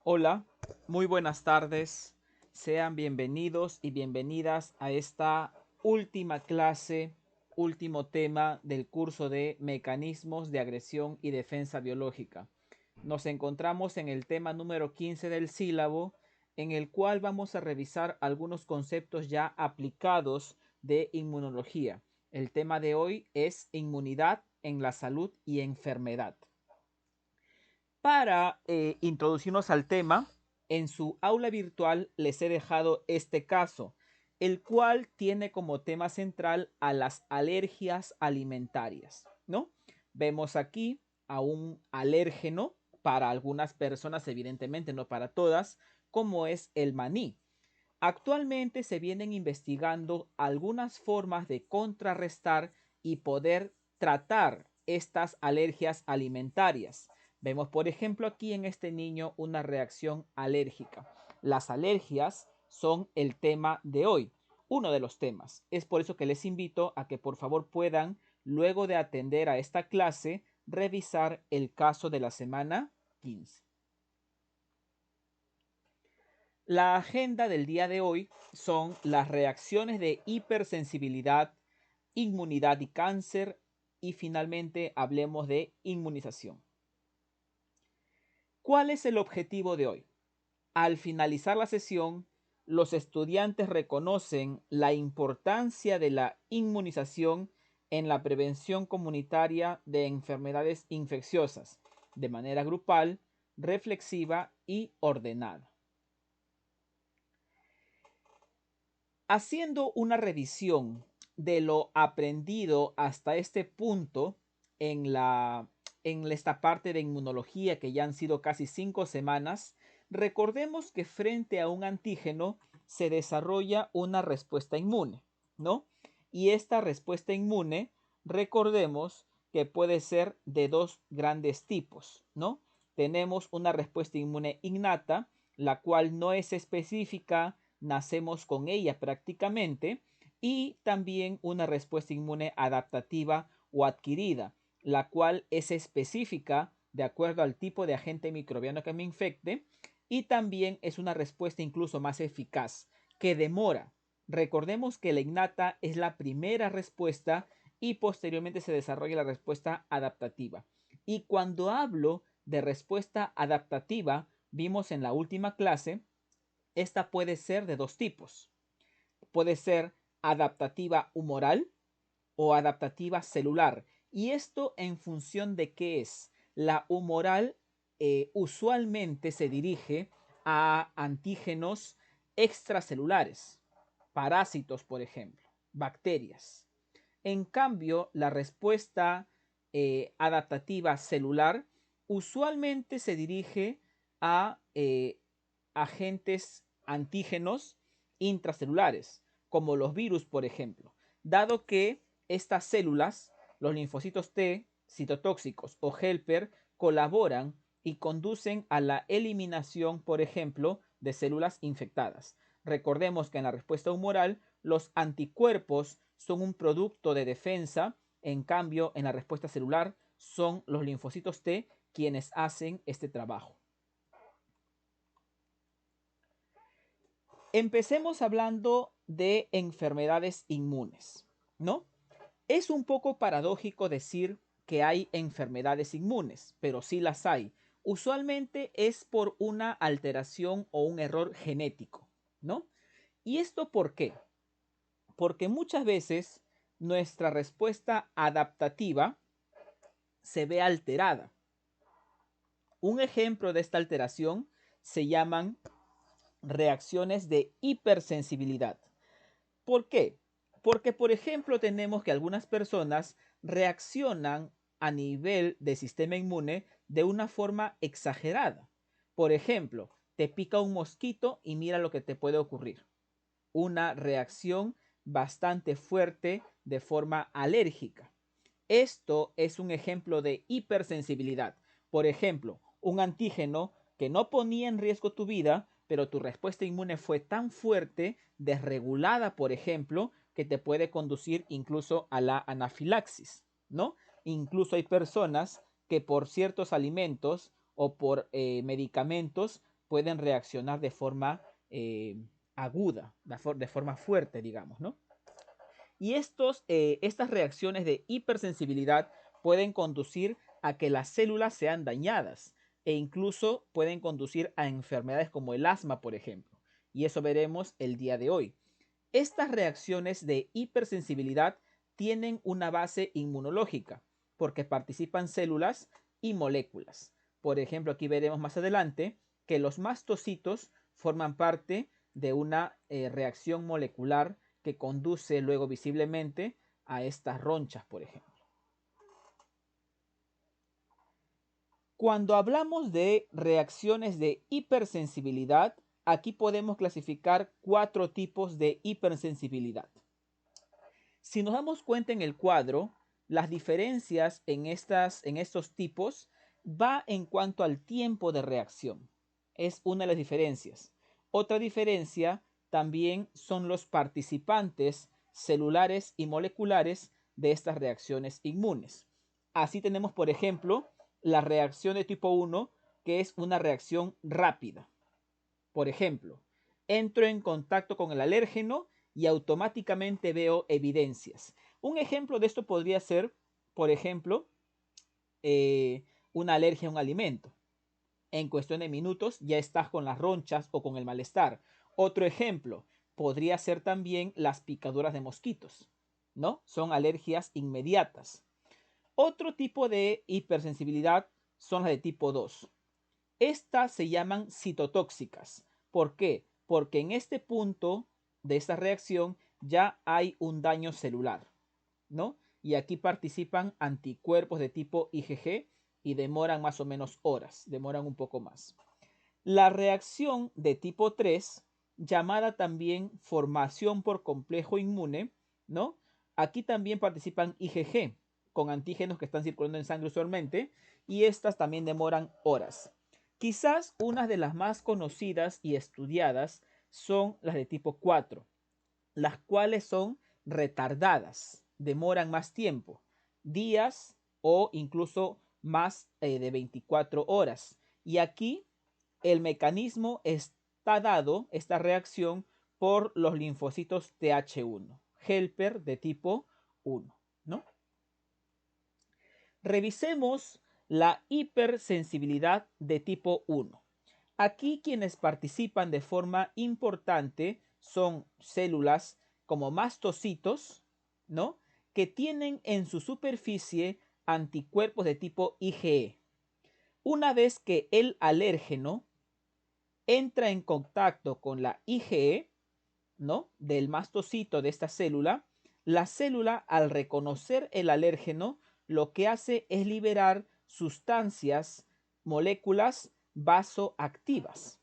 Hola, muy buenas tardes. Sean bienvenidos y bienvenidas a esta última clase, último tema del curso de Mecanismos de Agresión y Defensa Biológica. Nos encontramos en el tema número 15 del sílabo, en el cual vamos a revisar algunos conceptos ya aplicados de inmunología. El tema de hoy es inmunidad en la salud y enfermedad. Para introducirnos al tema, en su aula virtual les he dejado este caso, el cual tiene como tema central a las alergias alimentarias, ¿no? Vemos aquí a un alérgeno para algunas personas, evidentemente no para todas, como es el maní. Actualmente se vienen investigando algunas formas de contrarrestar y poder tratar estas alergias alimentarias. Vemos, por ejemplo, aquí en este niño una reacción alérgica. Las alergias son el tema de hoy, uno de los temas. Es por eso que les invito a que por favor puedan, luego de atender a esta clase, revisar el caso de la semana 15. La agenda del día de hoy son las reacciones de hipersensibilidad, inmunidad y cáncer y finalmente hablemos de inmunización. ¿Cuál es el objetivo de hoy? Al finalizar la sesión, los estudiantes reconocen la importancia de la inmunización en la prevención comunitaria de enfermedades infecciosas de manera grupal, reflexiva y ordenada. Haciendo una revisión de lo aprendido hasta este punto en esta parte de inmunología que ya han sido casi 5 semanas, recordemos que frente a un antígeno se desarrolla una respuesta inmune, ¿no? Y esta respuesta inmune, recordemos que puede ser de dos grandes tipos, ¿no? Tenemos una respuesta inmune innata, la cual no es específica, nacemos con ella prácticamente, y también una respuesta inmune adaptativa o adquirida, la cual es específica de acuerdo al tipo de agente microbiano que me infecte, y también es una respuesta incluso más eficaz, que demora. Recordemos que la innata es la primera respuesta y posteriormente se desarrolla la respuesta adaptativa. Y cuando hablo de respuesta adaptativa, vimos en la última clase, esta puede ser de dos tipos. Puede ser adaptativa humoral o adaptativa celular. Y esto en función de qué es. La humoral usualmente se dirige a antígenos extracelulares, parásitos, por ejemplo, bacterias. En cambio, la respuesta adaptativa celular usualmente se dirige a agentes antígenos intracelulares, como los virus, por ejemplo, dado que estas células, los linfocitos T, citotóxicos o helper, colaboran y conducen a la eliminación, por ejemplo, de células infectadas. Recordemos que en la respuesta humoral los anticuerpos son un producto de defensa, en cambio en la respuesta celular son los linfocitos T quienes hacen este trabajo. Empecemos hablando de enfermedades inmunes, ¿no? Es un poco paradójico decir que hay enfermedades inmunes, pero sí las hay. Usualmente es por una alteración o un error genético, ¿no? ¿Y esto por qué? Porque muchas veces nuestra respuesta adaptativa se ve alterada. Un ejemplo de esta alteración se llaman reacciones de hipersensibilidad. ¿Por qué? Porque, por ejemplo, tenemos que algunas personas reaccionan a nivel de sistema inmune de una forma exagerada. Por ejemplo, te pica un mosquito y mira lo que te puede ocurrir. Una reacción bastante fuerte de forma alérgica. Esto es un ejemplo de hipersensibilidad. Por ejemplo, un antígeno que no ponía en riesgo tu vida, pero tu respuesta inmune fue tan fuerte, desregulada, por ejemplo, que te puede conducir incluso a la anafilaxis, ¿no? Incluso hay personas que por ciertos alimentos o por medicamentos pueden reaccionar de forma aguda, de forma fuerte, digamos, ¿no? Y estas reacciones de hipersensibilidad pueden conducir a que las células sean dañadas e incluso pueden conducir a enfermedades como el asma, por ejemplo. Y eso veremos el día de hoy. Estas reacciones de hipersensibilidad tienen una base inmunológica porque participan células y moléculas. Por ejemplo, aquí veremos más adelante que los mastocitos forman parte de una reacción molecular que conduce luego visiblemente a estas ronchas, por ejemplo. Cuando hablamos de reacciones de hipersensibilidad, aquí podemos clasificar 4 tipos de hipersensibilidad. Si nos damos cuenta en el cuadro, las diferencias en estos tipos va en cuanto al tiempo de reacción. Es una de las diferencias. Otra diferencia también son los participantes celulares y moleculares de estas reacciones inmunes. Así tenemos, por ejemplo, la reacción de tipo 1, que es una reacción rápida. Por ejemplo, entro en contacto con el alérgeno y automáticamente veo evidencias. Un ejemplo de esto podría ser, por ejemplo, una alergia a un alimento. En cuestión de minutos ya estás con las ronchas o con el malestar. Otro ejemplo podría ser también las picaduras de mosquitos, ¿no? Son alergias inmediatas. Otro tipo de hipersensibilidad son las de tipo 2. Estas se llaman citotóxicas. ¿Por qué? Porque en este punto de esta reacción ya hay un daño celular, ¿no? Y aquí participan anticuerpos de tipo IgG y demoran más o menos horas, demoran un poco más. La reacción de tipo 3, llamada también formación por complejo inmune, ¿no? Aquí también participan IgG con antígenos que están circulando en sangre usualmente y estas también demoran horas. Quizás una de las más conocidas y estudiadas son las de tipo 4, las cuales son retardadas, demoran más tiempo, días o incluso más de 24 horas. Y aquí el mecanismo está dado, esta reacción, por los linfocitos Th1, helper de tipo 1, ¿no? Revisemos la hipersensibilidad de tipo 1. Aquí quienes participan de forma importante son células como mastocitos, ¿no? Que tienen en su superficie anticuerpos de tipo IgE. Una vez que el alérgeno entra en contacto con la IgE, ¿no? Del mastocito de esta célula, la célula al reconocer el alérgeno lo que hace es liberar sustancias, moléculas vasoactivas,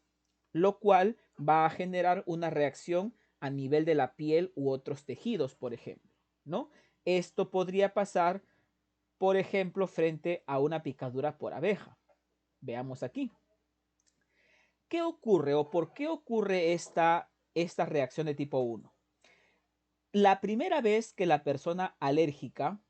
lo cual va a generar una reacción a nivel de la piel u otros tejidos, por ejemplo, ¿no? Esto podría pasar, por ejemplo, frente a una picadura por abeja. Veamos aquí. ¿Qué ocurre o por qué ocurre esta reacción de tipo 1? La primera vez que la persona alérgica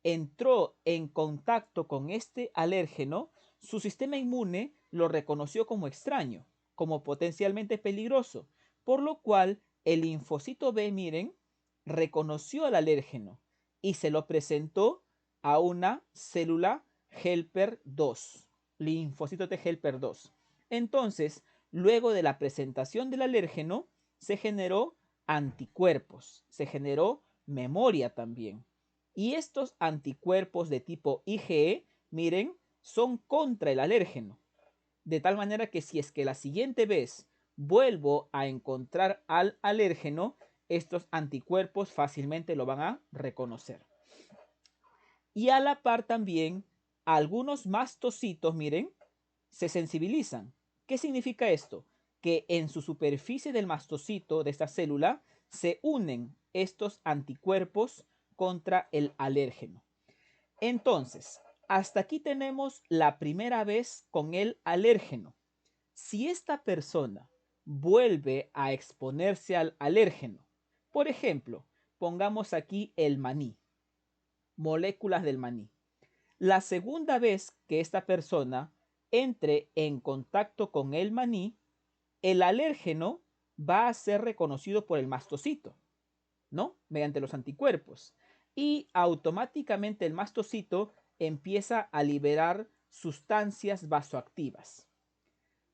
entró en contacto con este alérgeno, su sistema inmune lo reconoció como extraño, como potencialmente peligroso, por lo cual el linfocito B, miren, reconoció al alérgeno y se lo presentó a una célula helper 2, linfocito T helper 2. Entonces, luego de la presentación del alérgeno, se generó anticuerpos, se generó memoria también. Y estos anticuerpos de tipo IgE, miren, son contra el alérgeno. De tal manera que si es que la siguiente vez vuelvo a encontrar al alérgeno, estos anticuerpos fácilmente lo van a reconocer. Y a la par también, algunos mastocitos, miren, se sensibilizan. ¿Qué significa esto? Que en su superficie del mastocito de esta célula se unen estos anticuerpos contra el alérgeno. Entonces, hasta aquí tenemos la primera vez con el alérgeno. Si esta persona vuelve a exponerse al alérgeno, por ejemplo, pongamos aquí el maní, moléculas del maní. La segunda vez que esta persona entre en contacto con el maní, el alérgeno va a ser reconocido por el mastocito, ¿no? Mediante los anticuerpos. Y automáticamente el mastocito empieza a liberar sustancias vasoactivas,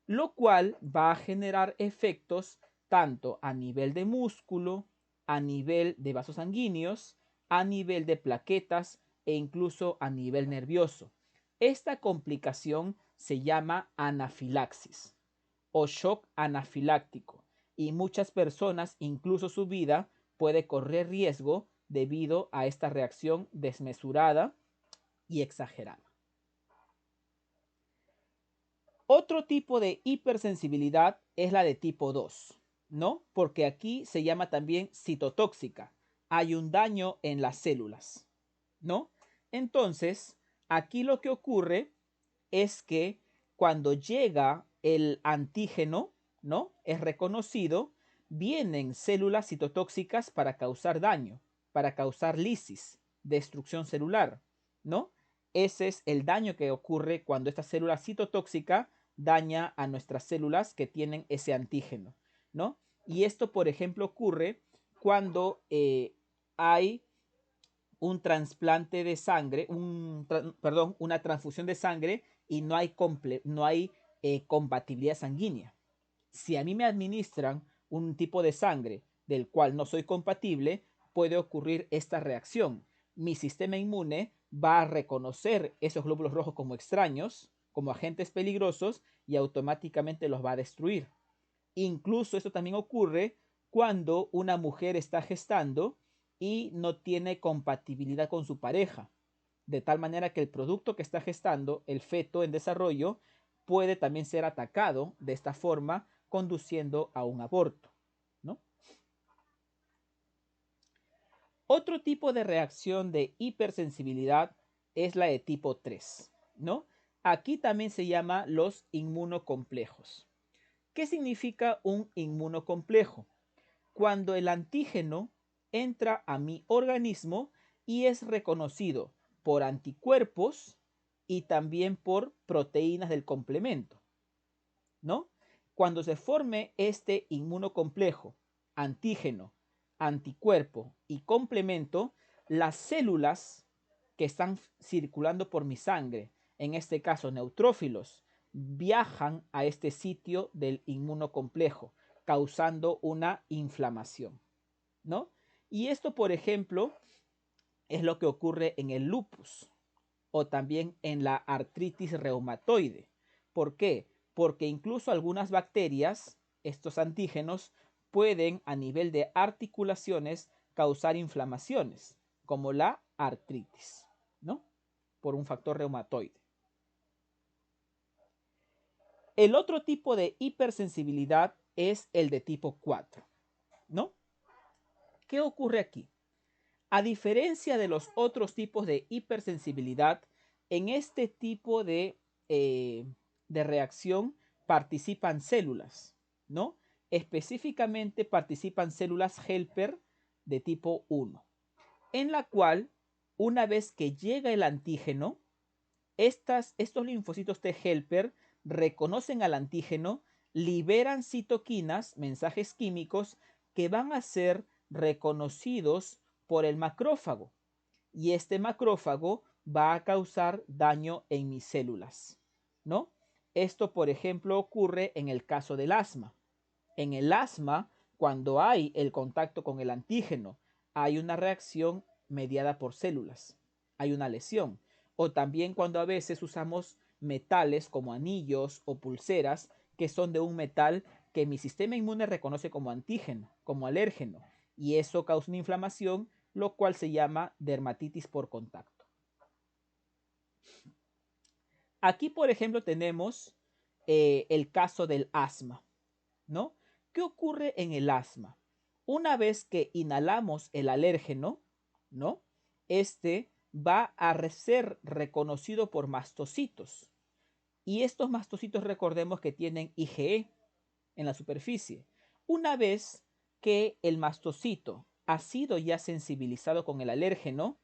lo cual va a generar efectos tanto a nivel de músculo, a nivel de vasos sanguíneos, a nivel de plaquetas e incluso a nivel nervioso. Esta complicación se llama anafilaxis o shock anafiláctico y muchas personas, incluso su vida, puede correr riesgo debido a esta reacción desmesurada y exagerada. Otro tipo de hipersensibilidad es la de tipo 2, ¿no? Porque aquí se llama también citotóxica. Hay un daño en las células, ¿no? Entonces, aquí lo que ocurre es que cuando llega el antígeno, ¿no? Es reconocido, vienen células citotóxicas para causar daño, para causar lisis, destrucción celular, ¿no? Ese es el daño que ocurre cuando esta célula citotóxica daña a nuestras células que tienen ese antígeno, ¿no? Y esto, por ejemplo, ocurre cuando hay un trasplante de sangre, perdón, una transfusión de sangre y no hay compatibilidad sanguínea. Si a mí me administran un tipo de sangre del cual no soy compatible, puede ocurrir esta reacción. Mi sistema inmune va a reconocer esos glóbulos rojos como extraños, como agentes peligrosos, y automáticamente los va a destruir. Incluso esto también ocurre cuando una mujer está gestando y no tiene compatibilidad con su pareja, de tal manera que el producto que está gestando, el feto en desarrollo, puede también ser atacado de esta forma, conduciendo a un aborto, ¿no? Otro tipo de reacción de hipersensibilidad es la de tipo 3, ¿no? Aquí también se llama los inmunocomplejos. ¿Qué significa un inmunocomplejo? Cuando el antígeno entra a mi organismo y es reconocido por anticuerpos y también por proteínas del complemento, ¿no? Cuando se forme este inmunocomplejo, antígeno, anticuerpo y complemento, las células que están circulando por mi sangre, en este caso neutrófilos, viajan a este sitio del inmunocomplejo, causando una inflamación, ¿no? Y esto, por ejemplo, es lo que ocurre en el lupus o también en la artritis reumatoide. ¿Por qué? Porque incluso algunas bacterias, estos antígenos, pueden a nivel de articulaciones causar inflamaciones, como la artritis, ¿no? Por un factor reumatoide. El otro tipo de hipersensibilidad es el de tipo 4, ¿no? ¿Qué ocurre aquí? A diferencia de los otros tipos de hipersensibilidad, en este tipo de reacción participan células, ¿no? Específicamente participan células helper de tipo 1, en la cual, una vez que llega el antígeno, estos linfocitos T helper reconocen al antígeno, liberan citoquinas, mensajes químicos, que van a ser reconocidos por el macrófago. Y este macrófago va a causar daño en mis células, ¿no? Esto, por ejemplo, ocurre en el caso del asma. En el asma, cuando hay el contacto con el antígeno, hay una reacción mediada por células, hay una lesión. O también cuando a veces usamos metales como anillos o pulseras que son de un metal que mi sistema inmune reconoce como antígeno, como alérgeno, y eso causa una inflamación, lo cual se llama dermatitis por contacto. Aquí, por ejemplo, tenemos el caso del asma, ¿no? ¿Qué ocurre en el asma? Una vez que inhalamos el alérgeno, ¿no? Este va a ser reconocido por mastocitos. Y estos mastocitos, recordemos que tienen IgE en la superficie. Una vez que el mastocito ha sido ya sensibilizado con el alérgeno,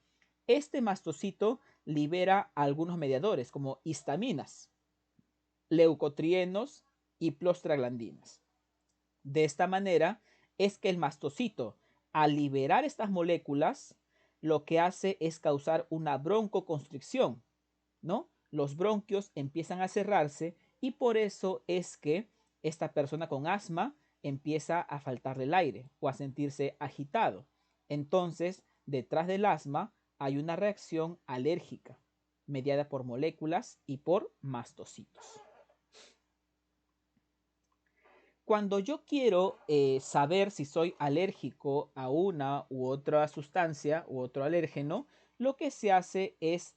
este mastocito libera algunos mediadores como histaminas, leucotrienos y prostaglandinas. De esta manera es que el mastocito, al liberar estas moléculas, lo que hace es causar una broncoconstricción, ¿no? Los bronquios empiezan a cerrarse y por eso es que esta persona con asma empieza a faltarle el aire o a sentirse agitado. Entonces, detrás del asma hay una reacción alérgica mediada por moléculas y por mastocitos. Cuando yo quiero saber si soy alérgico a una u otra sustancia u otro alérgeno, lo que se hace es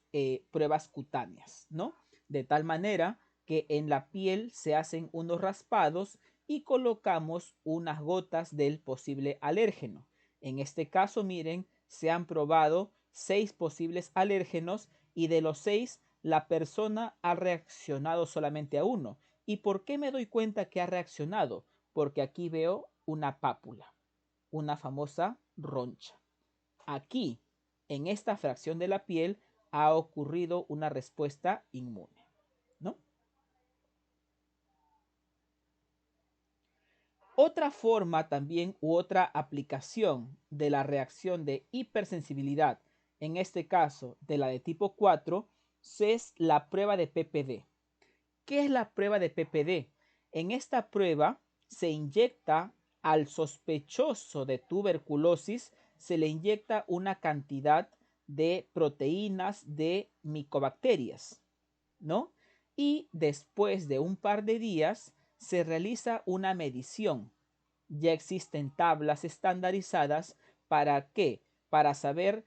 pruebas cutáneas, ¿no? De tal manera que en la piel se hacen unos raspados y colocamos unas gotas del posible alérgeno. En este caso, miren, se han probado 6 posibles alérgenos y de los 6 la persona ha reaccionado solamente a uno. ¿Y por qué me doy cuenta que ha reaccionado? Porque aquí veo una pápula, una famosa roncha. Aquí, en esta fracción de la piel, ha ocurrido una respuesta inmune, ¿no? Otra forma también u otra aplicación de la reacción de hipersensibilidad, en este caso de la de tipo 4, es la prueba de PPD. ¿Qué es la prueba de PPD? En esta prueba se inyecta al sospechoso de tuberculosis, se le inyecta una cantidad de proteínas de micobacterias, ¿no? Y después de un par de días se realiza una medición. Ya existen tablas estandarizadas para qué, para saber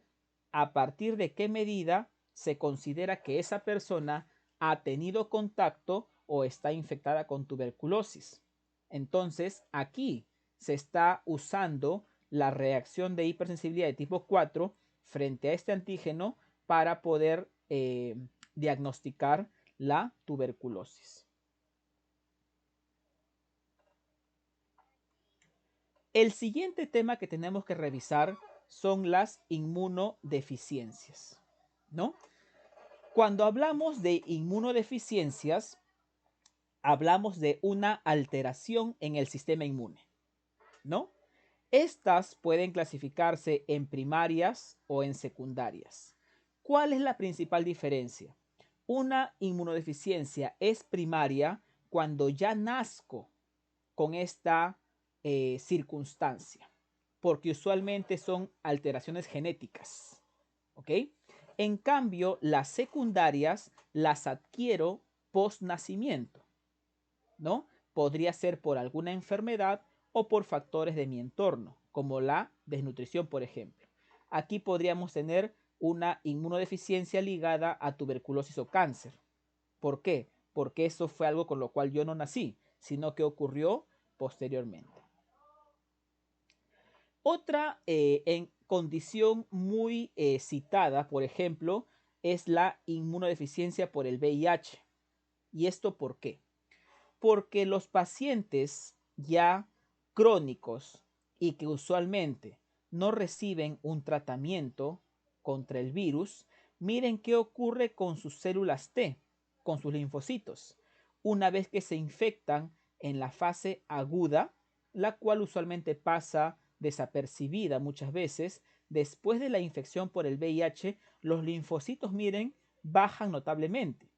a partir de qué medida se considera que esa persona ha tenido contacto o está infectada con tuberculosis. Entonces, aquí se está usando la reacción de hipersensibilidad de tipo 4 frente a este antígeno para poder diagnosticar la tuberculosis. El siguiente tema que tenemos que revisar son las inmunodeficiencias, ¿no? Cuando hablamos de inmunodeficiencias, hablamos de una alteración en el sistema inmune, ¿no? Estas pueden clasificarse en primarias o en secundarias. ¿Cuál es la principal diferencia? Una inmunodeficiencia es primaria cuando ya nazco con esta circunstancia, porque usualmente son alteraciones genéticas, ¿ok? En cambio, las secundarias las adquiero post nacimiento, ¿no? Podría ser por alguna enfermedad o por factores de mi entorno, como la desnutrición, por ejemplo. Aquí podríamos tener una inmunodeficiencia ligada a tuberculosis o cáncer. ¿Por qué? Porque eso fue algo con lo cual yo no nací, sino que ocurrió posteriormente. Otra en condición muy citada, por ejemplo, es la inmunodeficiencia por el VIH. ¿Y esto por qué? Porque los pacientes ya crónicos y que usualmente no reciben un tratamiento contra el virus, miren qué ocurre con sus células T, con sus linfocitos, una vez que se infectan en la fase aguda, la cual usualmente pasa desapercibida muchas veces. Después de la infección por el VIH, los linfocitos, miren, bajan notablemente,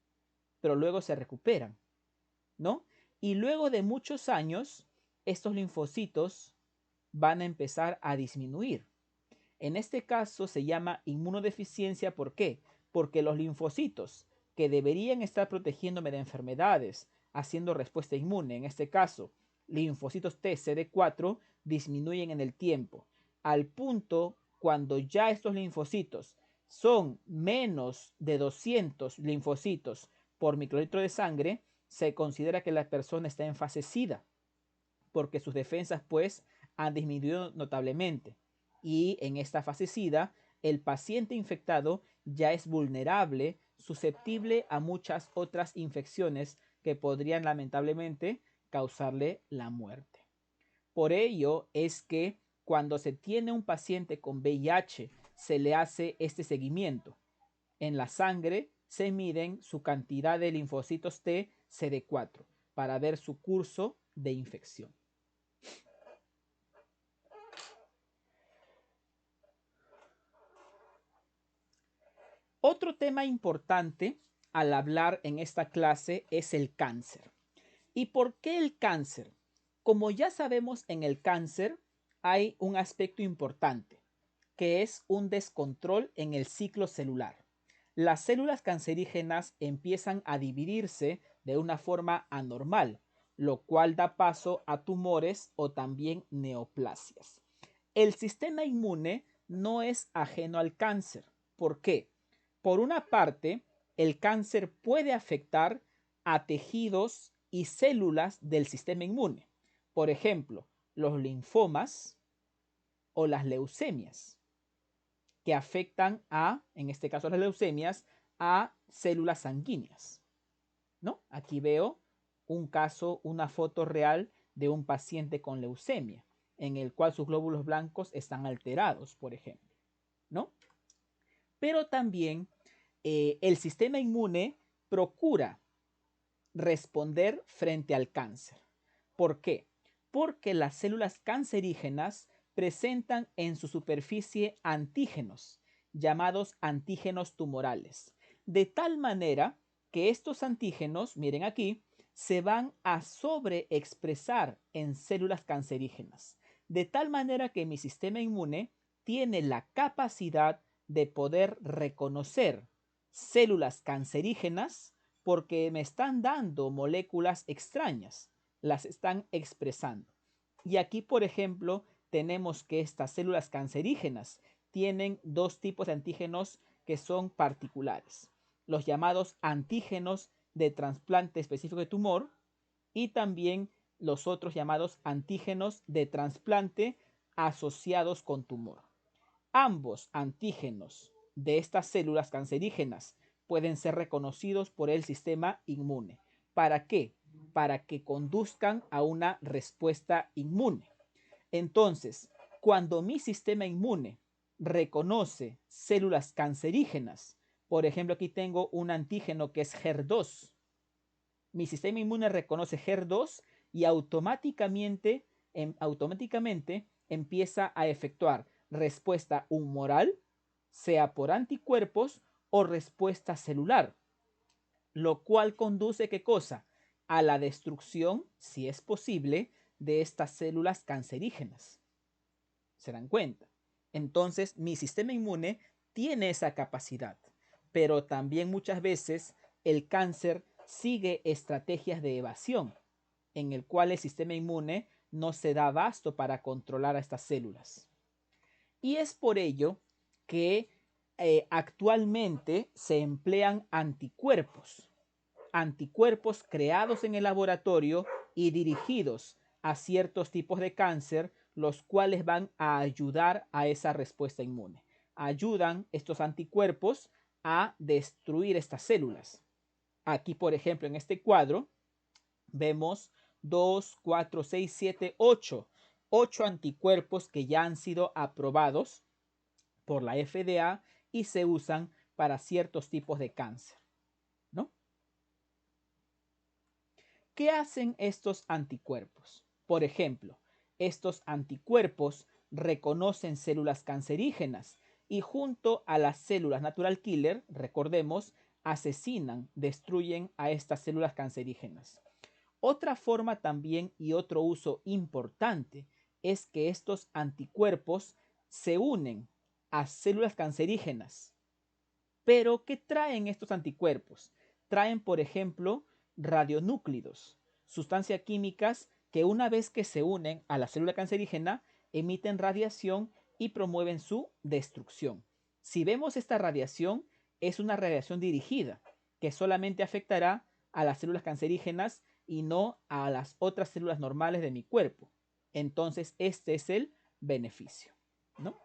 pero luego se recuperan, ¿no? Y luego de muchos años, estos linfocitos van a empezar a disminuir. En este caso se llama inmunodeficiencia. ¿Por qué? Porque los linfocitos que deberían estar protegiéndome de enfermedades, haciendo respuesta inmune, en este caso linfocitos T CD4, disminuyen en el tiempo, al punto cuando ya estos linfocitos son menos de 200 linfocitos por microlitro de sangre, se considera que la persona está en fase SIDA, porque sus defensas pues han disminuido notablemente. Y en esta fase SIDA, el paciente infectado ya es vulnerable, susceptible a muchas otras infecciones que podrían lamentablemente causarle la muerte. Por ello es que cuando se tiene un paciente con VIH, se le hace este seguimiento. En la sangre se miden su cantidad de linfocitos T CD4 para ver su curso de infección. Otro tema importante al hablar en esta clase es el cáncer. ¿Y por qué el cáncer? Como ya sabemos, en el cáncer hay un aspecto importante, que es un descontrol en el ciclo celular. Las células cancerígenas empiezan a dividirse de una forma anormal, lo cual da paso a tumores o también neoplasias. El sistema inmune no es ajeno al cáncer. ¿Por qué? Por una parte, el cáncer puede afectar a tejidos y células del sistema inmune. Por ejemplo, los linfomas o las leucemias, que afectan a, en este caso las leucemias, a células sanguíneas, ¿no? Aquí veo un caso, una foto real de un paciente con leucemia, en el cual sus glóbulos blancos están alterados, por ejemplo, ¿no? Pero también el sistema inmune procura responder frente al cáncer. ¿Por qué? Porque las células cancerígenas presentan en su superficie antígenos, llamados antígenos tumorales, de tal manera que estos antígenos, miren aquí, se van a sobreexpresar en células cancerígenas, de tal manera que mi sistema inmune tiene la capacidad de poder reconocer células cancerígenas porque me están dando moléculas extrañas, las están expresando. Y aquí, por ejemplo, tenemos que estas células cancerígenas tienen dos tipos de antígenos que son particulares, los llamados antígenos de trasplante específico de tumor y también los otros llamados antígenos de trasplante asociados con tumor. Ambos antígenos de estas células cancerígenas pueden ser reconocidos por el sistema inmune. ¿Para qué? Para que conduzcan a una respuesta inmune. Entonces, cuando mi sistema inmune reconoce células cancerígenas, por ejemplo, aquí tengo un antígeno que es HER2, mi sistema inmune reconoce HER2 y automáticamente empieza a efectuar respuesta humoral, sea por anticuerpos o respuesta celular, lo cual conduce, ¿qué cosa? A la destrucción, si es posible, de estas células cancerígenas. ¿Se dan cuenta? Entonces, mi sistema inmune tiene esa capacidad, pero también muchas veces el cáncer sigue estrategias de evasión, en el cual el sistema inmune no se da abasto para controlar a estas células. Y es por ello que actualmente se emplean anticuerpos creados en el laboratorio y dirigidos a ciertos tipos de cáncer, los cuales van a ayudar a esa respuesta inmune. Ayudan estos anticuerpos a destruir estas células. Aquí, por ejemplo, en este cuadro, vemos 2, 4, 6, 7, 8 anticuerpos que ya han sido aprobados por la FDA y se usan para ciertos tipos de cáncer, ¿no? ¿Qué hacen estos anticuerpos? Por ejemplo, estos anticuerpos reconocen células cancerígenas y junto a las células natural killer, recordemos, asesinan, destruyen a estas células cancerígenas. Otra forma también y otro uso importante es que estos anticuerpos se unen a células cancerígenas. Pero, ¿qué traen estos anticuerpos? Traen, por ejemplo, radionúclidos, sustancias químicas que una vez que se unen a la célula cancerígena emiten radiación y promueven su destrucción. Si vemos esta radiación, es una radiación dirigida que solamente afectará a las células cancerígenas y no a las otras células normales de mi cuerpo. Entonces, este es el beneficio, ¿no?